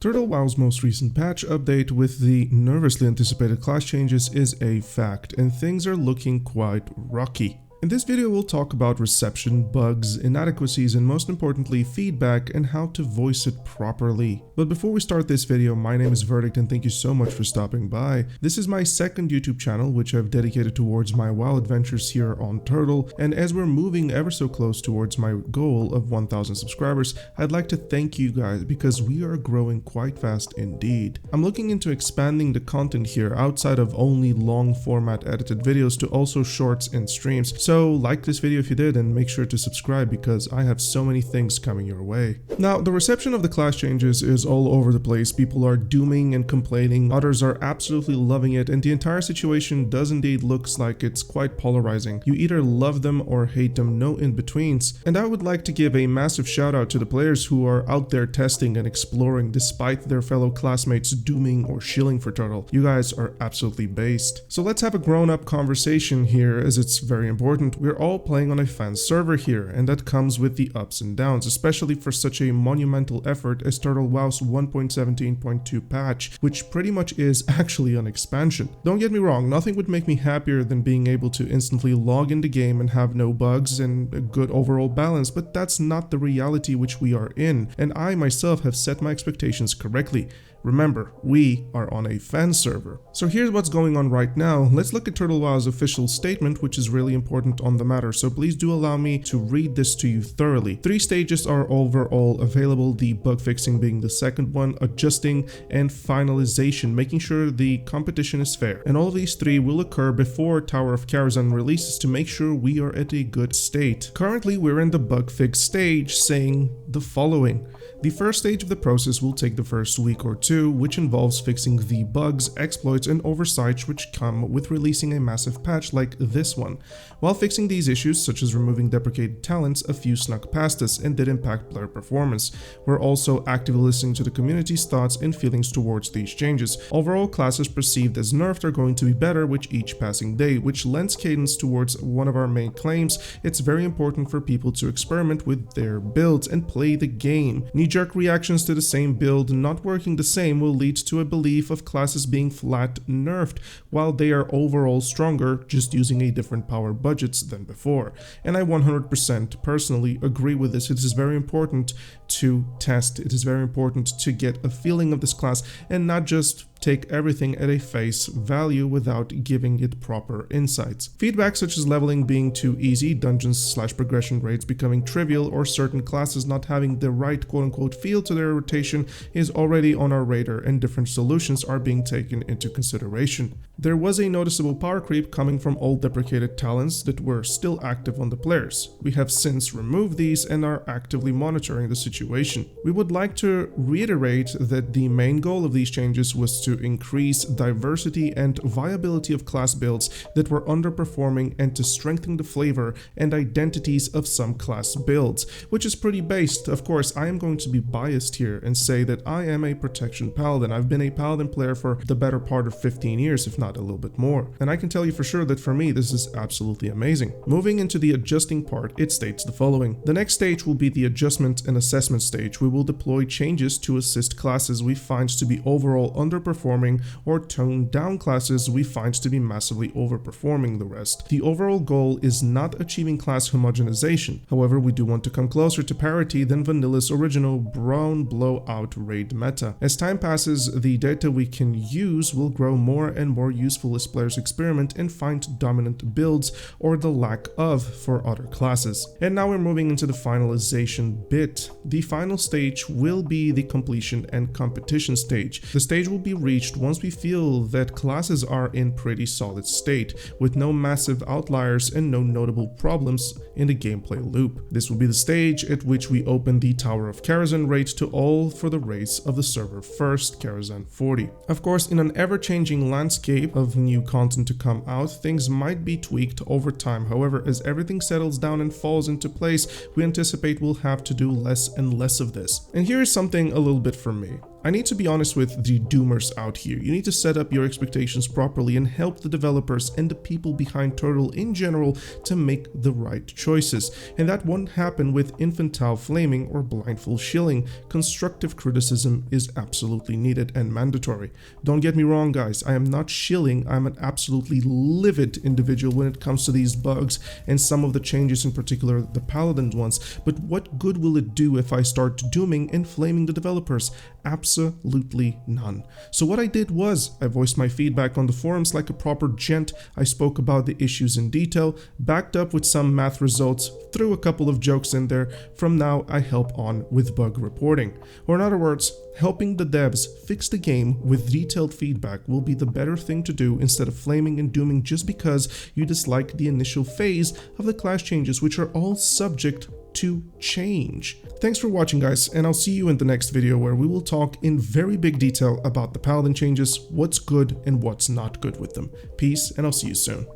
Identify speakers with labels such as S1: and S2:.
S1: Turtle WoW's most recent patch update with the nervously anticipated class changes is a fact, and things are looking quite rocky. In this video we'll talk about reception, bugs, inadequacies, and most importantly feedback and how to voice it properly. But before we start this video, my name is Verdict and thank you so much for stopping by. This is my second YouTube channel which I've dedicated towards my WoW adventures here on Turtle, and as we're moving ever so close towards my goal of 1000 subscribers, I'd like to thank you guys because we are growing quite fast indeed. I'm looking into expanding the content here outside of only long format edited videos to also shorts and streams. So like this video if you did, and make sure to subscribe because I have so many things coming your way. Now, the reception of the class changes is all over the place. People are dooming and complaining, others are absolutely loving it, and the entire situation does indeed looks like it's quite polarizing. You either love them or hate them, no in-betweens. And I would like to give a massive shout out to the players who are out there testing and exploring despite their fellow classmates dooming or shilling for Turtle. You guys are absolutely based. So let's have a grown-up conversation here, as it's very important. We're all playing on a fan server here, and that comes with the ups and downs, especially for such a monumental effort as Turtle WoW's 1.17.2 patch, which pretty much is actually an expansion. Don't get me wrong, nothing would make me happier than being able to instantly log in the game and have no bugs and a good overall balance, but that's not the reality which we are in, and I myself have set my expectations correctly. Remember, we are on a fan server. So here's what's going on right now. Let's look at Turtle WoW's official statement, which is really important on the matter, so please do allow me to read this to you thoroughly. 3 stages are overall available, the bug fixing being the second one, adjusting, and finalization, making sure the competition is fair. And all of these 3 will occur before Tower of Karazhan releases to make sure we are at a good state. Currently, we're in the bug fix stage, saying the following. The first stage of the process will take the first week or two, which involves fixing the bugs, exploits, and oversights which come with releasing a massive patch like this one. While fixing these issues, such as removing deprecated talents, a few snuck past us and did impact player performance. We're also actively listening to the community's thoughts and feelings towards these changes. Overall, classes perceived as nerfed are going to be better with each passing day, which lends cadence towards one of our main claims. It's very important for people to experiment with their builds and play the game. Knee-jerk reactions to the same build not working the same will lead to a belief of classes being flat nerfed, while they are overall stronger, just using a different power budgets than before. And I 100% personally agree with this. It is very important to test. It is very important to get a feeling of this class and not just take everything at a face value without giving it proper insights. Feedback such as leveling being too easy, dungeons/progression rates becoming trivial, or certain classes not having the right quote-unquote feel to their rotation is already on our radar, and different solutions are being taken into consideration. There was a noticeable power creep coming from old deprecated talents that were still active on the players. We have since removed these and are actively monitoring the situation. We would like to reiterate that the main goal of these changes was to increase diversity and viability of class builds that were underperforming and to strengthen the flavor and identities of some class builds, which is pretty based. Of course, I am going to be biased here and say that I am a protection paladin. I've been a paladin player for the better part of 15 years, if not a little bit more. And I can tell you for sure that for me, this is absolutely amazing. Moving into the adjusting part, it states the following. The next stage will be the adjustment and assessment stage. We will deploy changes to assist classes we find to be overall underperforming or toned down classes we find to be massively overperforming the rest. The overall goal is not achieving class homogenization. However, we do want to come closer to parity than Vanilla's original brown blowout raid meta. As time passes, the data we can use will grow more and more useful as players experiment and find dominant builds or the lack of for other classes. And now we're moving into the finalization bit. The final stage will be the completion and competition stage. The stage will be reached once we feel that classes are in pretty solid state, with no massive outliers and no notable problems in the gameplay loop. This will be the stage at which we open the Tower of Karazhan raid to all for the race of the server first, Karazhan 40. Of course, in an ever-changing landscape of new content to come out, things might be tweaked over time. However, as everything settles down and falls into place, we anticipate we'll have to do less and less of this. And here is something a little bit from me. I need to be honest with the doomers out here. You need to set up your expectations properly and help the developers and the people behind Turtle in general to make the right choices. And that won't happen with infantile flaming or blindfold shilling. Constructive criticism is absolutely needed and mandatory. Don't get me wrong, guys, I am not shilling. I'm an absolutely livid individual when it comes to these bugs and some of the changes, in particular the Paladin ones. But what good will it do if I start dooming and flaming the developers? Absolutely none. So what I did was I voiced my feedback on the forums like a proper gent. I spoke about the issues in detail, backed up with some math results, threw a couple of jokes in there. From now I help on with bug reporting. Or in other words, helping the devs fix the game with detailed feedback will be the better thing to do instead of flaming and dooming just because you dislike the initial phase of the class changes, which are all subject to change. Thanks for watching, guys, and I'll see you in the next video where we will talk in very big detail about the Paladin changes, what's good and what's not good with them. Peace, and I'll see you soon.